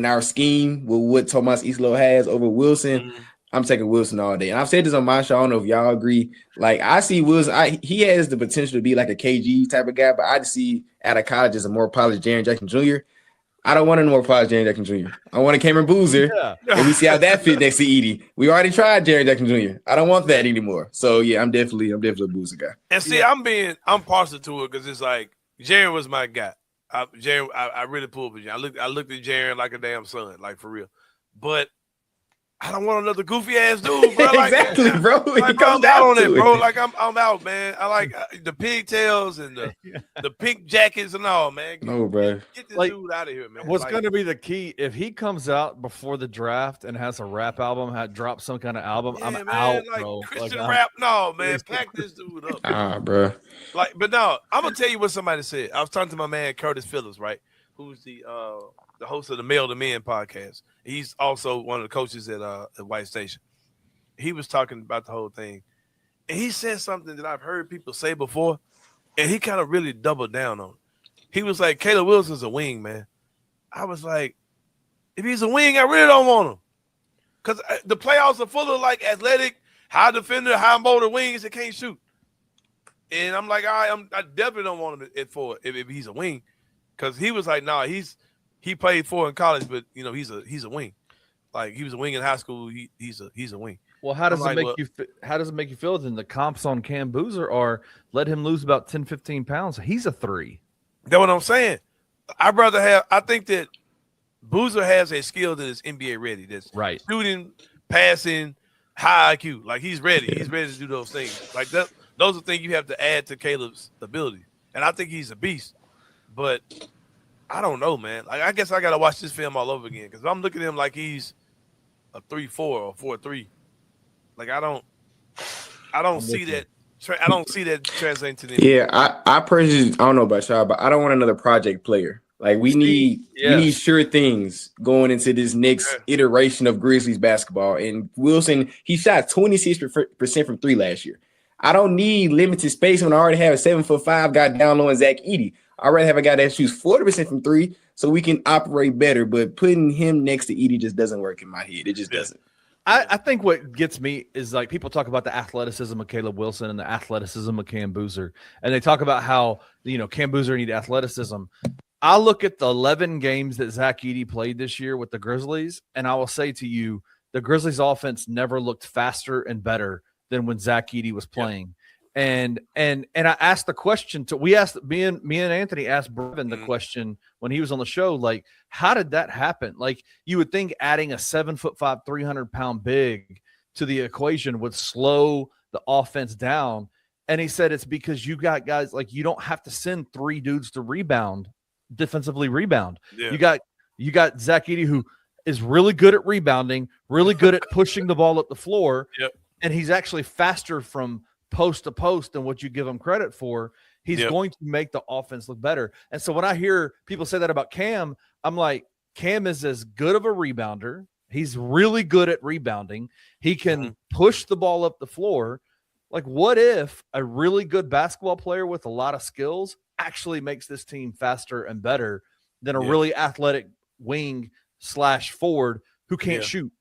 our scheme with what Tomas Islo has over Wilson. I'm taking Wilson all day. And I've said this on my show. I don't know if y'all agree. Like, I see Wilson. He has the potential to be like a KG type of guy, but I just see out of college as a more polished Jaren Jackson Jr. I don't want a more polished Jaren Jackson Jr. I want a Cameron Boozer. Yeah. And we see how that fit next to Edie. We already tried Jaren Jackson Jr. I don't want that anymore. So yeah, I'm definitely a Boozer guy. And see, I'm partial to it because it's like Jaren was my guy. I really pulled for Jaren. I looked at Jaren like a damn son, like for real. But I don't want another goofy ass dude, bro. Like, exactly, bro. Like, I'm down on it, bro. Like I'm out, man. I like the pigtails and the pink jackets and all, man. No, bro. Get this dude out of here, man. What's going to be the key if he comes out before the draft and has a rap album, drops some kind of album? Yeah, I'm man, out, like bro. Christian rap, no, man. Pack this dude up, bro. Like, but no, I'm gonna tell you what somebody said. I was talking to my man Curtis Phillips, right? Who's the host of the Male to Men podcast. He's also one of the coaches at White Station. He was talking about the whole thing, and he said something that I've heard people say before, and he kind of really doubled down on it. He was like, Caleb Wilson's a wing, man. I was like, if he's a wing, I really don't want him. Because the playoffs are full of, like, athletic, high defender, high motor wings that can't shoot. And I'm like, all right, I definitely don't want him if he's a wing. Because he was like, nah, he played 4 in college, but, you know, he's a wing. Like, he was a wing in high school. He's a wing. Well, how does it make you feel then the comps on Cam Boozer are let him lose about 10, 15 pounds? He's a 3. That's what I'm saying. I think that Boozer has a skill that is NBA ready. That's right. Shooting, passing, high IQ. Like, he's ready. He's ready to do those things. Like, those are things you have to add to Caleb's ability. And I think he's a beast. But I don't know, man. Like, I guess I got to watch this film all over again because I'm looking at him like he's a 3-4 or 4-3. Like, I don't see that. I don't see that translating to the Yeah, I personally, I don't know about y'all, but I don't want another project player. Like, we need sure things going into this next iteration of Grizzlies basketball. And Wilson, he shot 26% from 3 last year. I don't need limited space when I already have a 7'5" guy down low in Zach Edey. I'd rather have a guy that shoots 40% from 3 so we can operate better. But putting him next to Edey just doesn't work in my head. It just doesn't. I think what gets me is, like, people talk about the athleticism of Caleb Wilson and the athleticism of Cam Boozer. And they talk about how, you know, Cam Boozer needs athleticism. I look at the 11 games that Zach Edey played this year with the Grizzlies, and I will say to you, the Grizzlies offense never looked faster and better than when Zach Edey was playing. And I asked the question me and Anthony asked Brevin the question when he was on the show, like, how did that happen? Like, you would think adding a 7'5", 300-pound big to the equation would slow the offense down. And he said it's because you got guys like you don't have to send 3 dudes to defensively rebound. Yeah. You got Zach Edey, who is really good at rebounding, really good at pushing the ball up the floor, and he's actually faster from post to post than what you give him credit for. He's going to make the offense look better. And so when I hear people say that about Cam, I'm like, Cam is as good of a rebounder. He's really good at rebounding. He can push the ball up the floor. Like, what if a really good basketball player with a lot of skills actually makes this team faster and better than a really athletic wing / forward who can't shoot?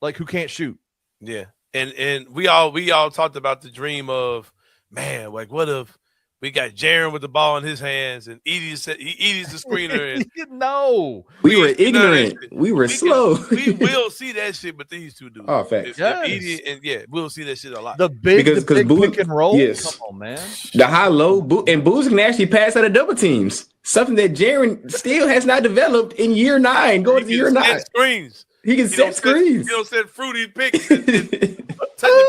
Like, who can't shoot? Yeah. And we all talked about the dream of, man, like, what if we got Jaren with the ball in his hands and Edey's the screener? And no, we were ignorant. We were slow. We will see that shit, but these two do. Oh, facts. Edey and we'll see that shit a lot. The big pick and roll. Yes. Come on, man. The high low and Booz can actually pass out of double teams. Something that Jaren still has not developed in year 9. Going to year 9. Screens. He can set screens. He don't set fruity picks. And touching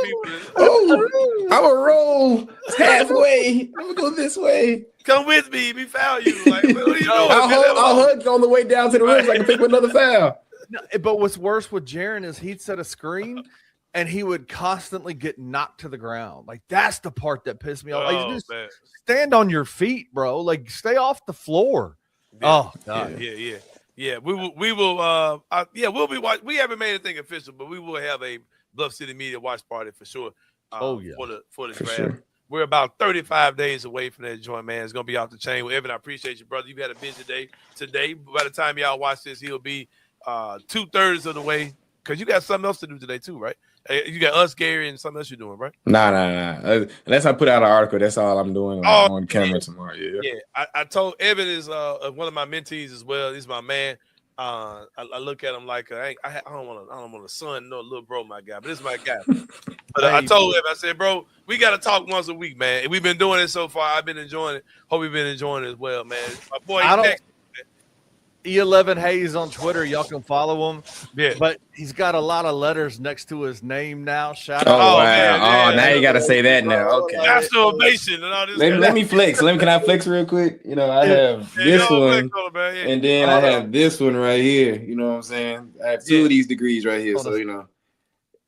people. Oh, I'm gonna roll halfway. I'm gonna go this way. Come with me. We foul you. Like, what are you doing? I'll hug on the way down to the rim so I can pick up another foul. No, but what's worse with Jaren is he'd set a screen and he would constantly get knocked to the ground. Like, that's the part that pissed me off. Like, just stand on your feet, bro. Like, stay off the floor. Yeah. Oh, God. Yeah. We will. We'll be watching. We haven't made anything official, but we will have a Bluff City Media watch party for sure. For the draft. Sure. We're about 35 days away from that joint, man. It's gonna be off the chain. Well, Evan, I appreciate you, brother. You've had a busy day today. By the time y'all watch this, he'll be 2/3 of the way, because you got something else to do today too, right? You got us, Gary, and something else you're doing, right? Nah. Unless I put out an article, that's all I'm doing on camera tomorrow. Yeah. I told Evan is one of my mentees as well. He's my man. I look at him like I don't want a son, no little bro, my guy, but this is my guy. But I told him, I said, bro, we got to talk once a week, man. And we've been doing it so far. I've been enjoying it. Hope you've been enjoying it as well, man. My boy, E11 Hayes on Twitter. Y'all can follow him. Yeah. But he's got a lot of letters next to his name now. Shout out. Oh, wow. Man. Now you got to say that now. Okay. National ovation and all this. Let me flex. Can I flex real quick? You know, I have this one. And then I have this one right here. You know what I'm saying? I have 2 of these degrees right here. So, you know,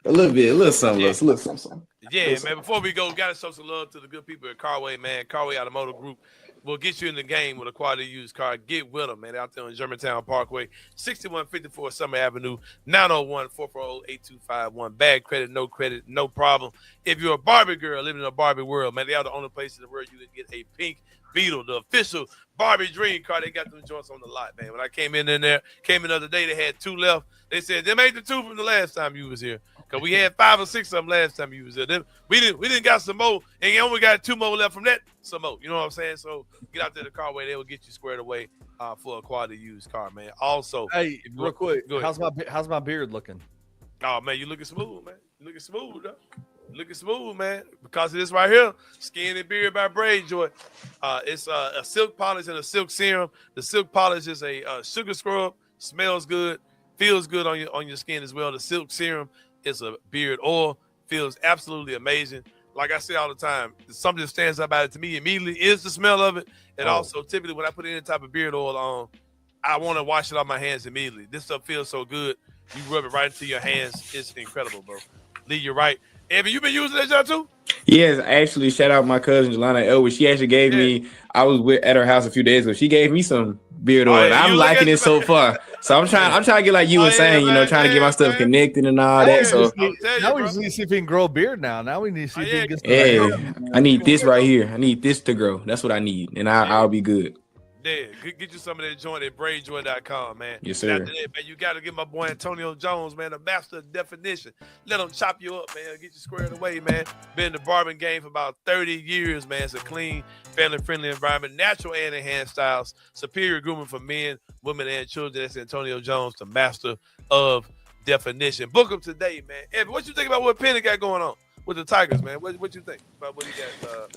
a little something. Yeah, man. Before we go, got to show some love to the good people at Carway, man. Carway Automotive Group will get you in the game with a quality used car. Get with them, man. Out there on Germantown Parkway, 6154 Summer Avenue, 901-440-8251. Bad credit, no problem. If you're a Barbie girl living in a Barbie world, man, they are the only place in the world you can get a pink Beetle, the official Barbie dream car. They got them joints on the lot, man. When I came in the other day, they had 2 left. They said, them ain't the 2 from the last time you was here. Because we had 5 or 6 of them last time you was here. We didn't got some more, and you only got 2 more left from that, some more. You know what I'm saying? So get out there to Carway. They will get you squared away for a quality used car, man. Also, hey, real quick, how's my beard looking? Oh, man, you looking smooth, man. You looking smooth, though. Looking smooth, man. Because of this right here, Skin and Beard by Braid Joy. It's a silk polish and a silk serum. The silk polish is a sugar scrub. Smells good. Feels good on your skin as well. The silk serum is a beard oil. Feels absolutely amazing. Like I say all the time, something that stands out about it to me immediately is the smell of it. And also, typically, when I put any type of beard oil on, I want to wash it off my hands immediately. This stuff feels so good. You rub it right into your hands. It's incredible, bro. Lee, you're right. Evan, you been using that job too? Yes, actually, shout out my cousin Jelana Elwood. She actually gave me. I was at her house a few days ago. She gave me some beard oil. I'm liking it so far. So I'm trying to get like you were saying, you know, trying to get my stuff connected and all that. So now we need to see if we can grow a beard. Now we need to see if we can get. I need this right here. I need this to grow. That's what I need, and I'll be good. Yeah, get you some of that joint at braidjoint.com, man. Yes, And sir. after that, man, you got to get my boy Antonio Jones, man, the master of definition. Let him chop you up, man. Get you squared away, man. Been in the barbering game for about 30 years, man. It's a clean, family-friendly environment, natural and enhanced styles, superior grooming for men, women, and children. That's Antonio Jones, the master of definition. Book him today, man. Evan, what you think about what Penny got going on with the Tigers, man? What you think about what he got?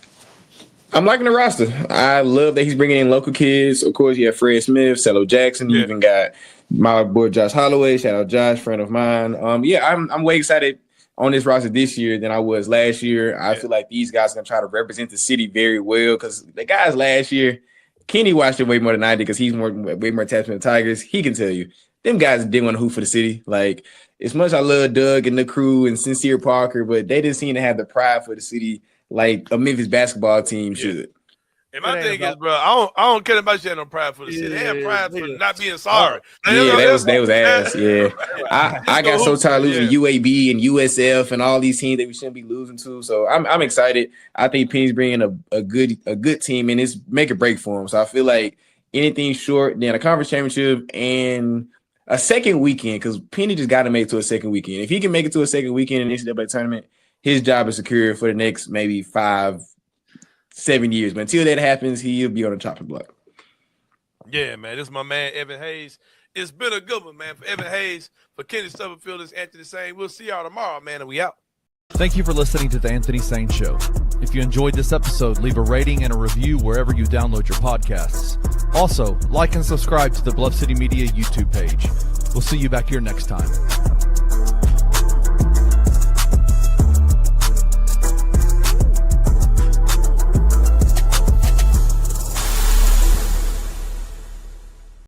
I'm liking the roster. I love that he's bringing in local kids. Of course, you have Fred Smith, Cello Jackson. You even got my boy Josh Holloway. Shout out Josh, friend of mine. I'm way excited on this roster this year than I was last year. I feel like these guys are going to try to represent the city very well because the guys last year, Kenny watched it way more than I did because he's way more attached to the Tigers. He can tell you. Them guys didn't want to hoop for the city. Like, as much as I love Doug and the crew and Sincere Parker, but they didn't seem to have the pride for the city like a Memphis basketball team should. And my thing is, bro, I don't care about you having no pride for the city. They have pride for not being sorry. They was ass. Yeah, I got so tired of losing UAB and USF and all these teams that we shouldn't be losing to. So I'm excited. I think Penny's bringing a good team and it's make or break for him. So I feel like anything short than a conference championship and a second weekend, because Penny just got to make it to a second weekend. If he can make it to a second weekend in the NCAA tournament, his job is secure for the next maybe 5-7 years. But until that happens, he'll be on the chopping block. Yeah, man. This is my man, Evan Hayes. It's been a good one, man. For Evan Hayes, for Kenny Stubblefield, this is Anthony Sain. We'll see y'all tomorrow, man, and we out. Thank you for listening to the Anthony Sain Show. If you enjoyed this episode, leave a rating and a review wherever you download your podcasts. Also, like and subscribe to the Bluff City Media YouTube page. We'll see you back here next time.